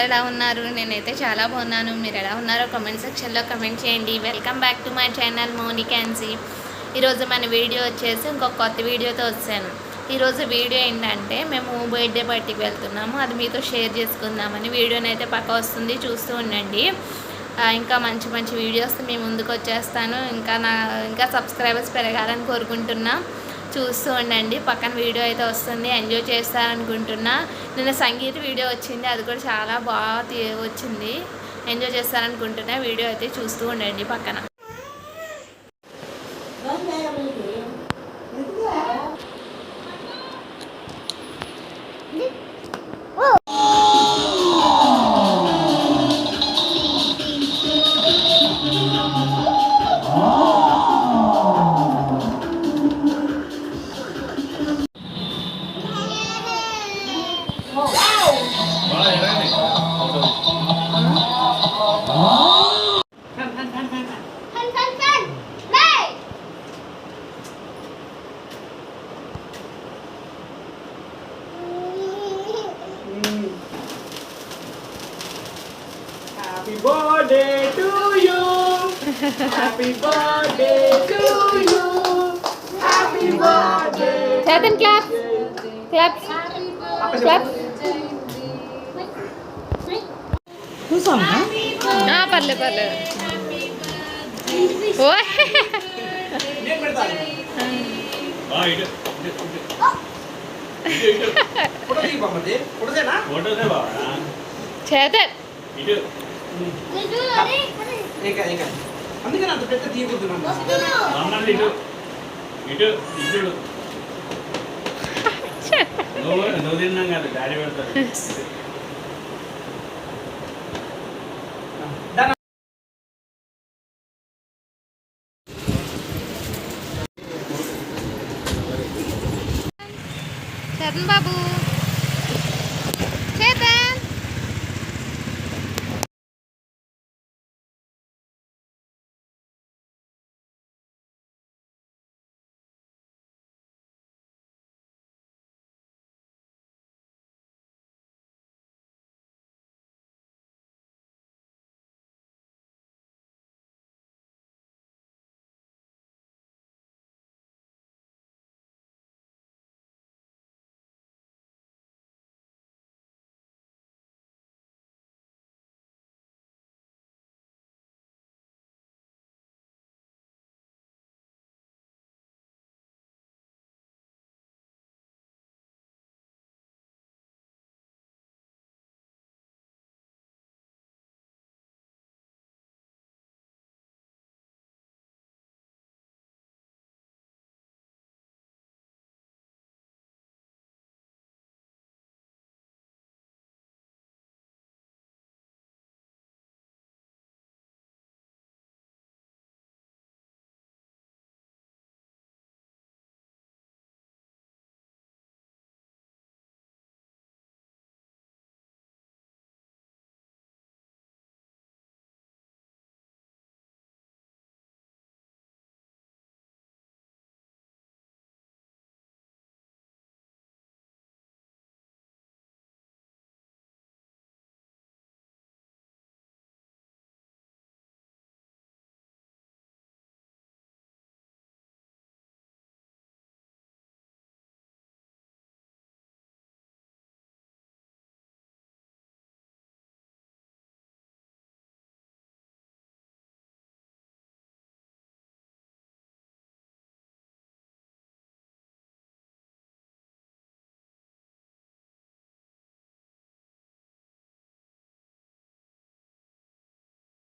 అందరూ ఎలా ఉన్నారు? నేనైతే చాలా బాగున్నాను. మీరు ఎలా ఉన్నారో కామెంట్ సెక్షన్లో కామెంట్ చేయండి. Welcome back to my channel మోనికాన్సీ. ఈరోజు మన వీడియో వచ్చేసి ఇంకొక కొత్త వీడియోతో వచ్చాను. ఈరోజు వీడియో ఏంటంటే మేము బర్త్డే పార్టీకి వెళ్తున్నాము. అది మీతో షేర్ చేసుకుందామని వీడియోని అయితే పక్క వస్తుంది, చూస్తూ ఉండండి. ఇంకా మంచి మంచి వీడియోస్ మీ ముందుకు వచ్చేస్తాను. ఇంకా సబ్స్క్రైబర్స్ పెరగాలని కోరుకుంటున్నా. చూస్తూ ఉండండి. పక్కన వీడియో అయితే వస్తుంది, ఎంజాయ్ చేస్తారనుకుంటున్నా. నిన్న సంగీత వీడియో వచ్చింది, అది కూడా చాలా బాగా వచ్చింది. ఎంజాయ్ చేస్తారనుకుంటున్నా. వీడియో అయితే చూస్తూ ఉండండి పక్కన. Happy birthday to you. Happy birthday to you. Happy birthday. Chetan, clap. Clap. Clap. Kusam na? పర్లే ఓ నేను పెడతాను. ఇటు ఫోటో తీ బామ్మది. ఫోటోసేనా? ఫోటోసే బావా. చేతన్ ఇటు ఇంకా అందుకని అంత పెద్ద తీయకూడదు. మమ్మల్ని ఇటు ఇటు ఇటు నువ్వు తిన్నాం కదా, డాడీ పెడతారు. చేతన్ బాబు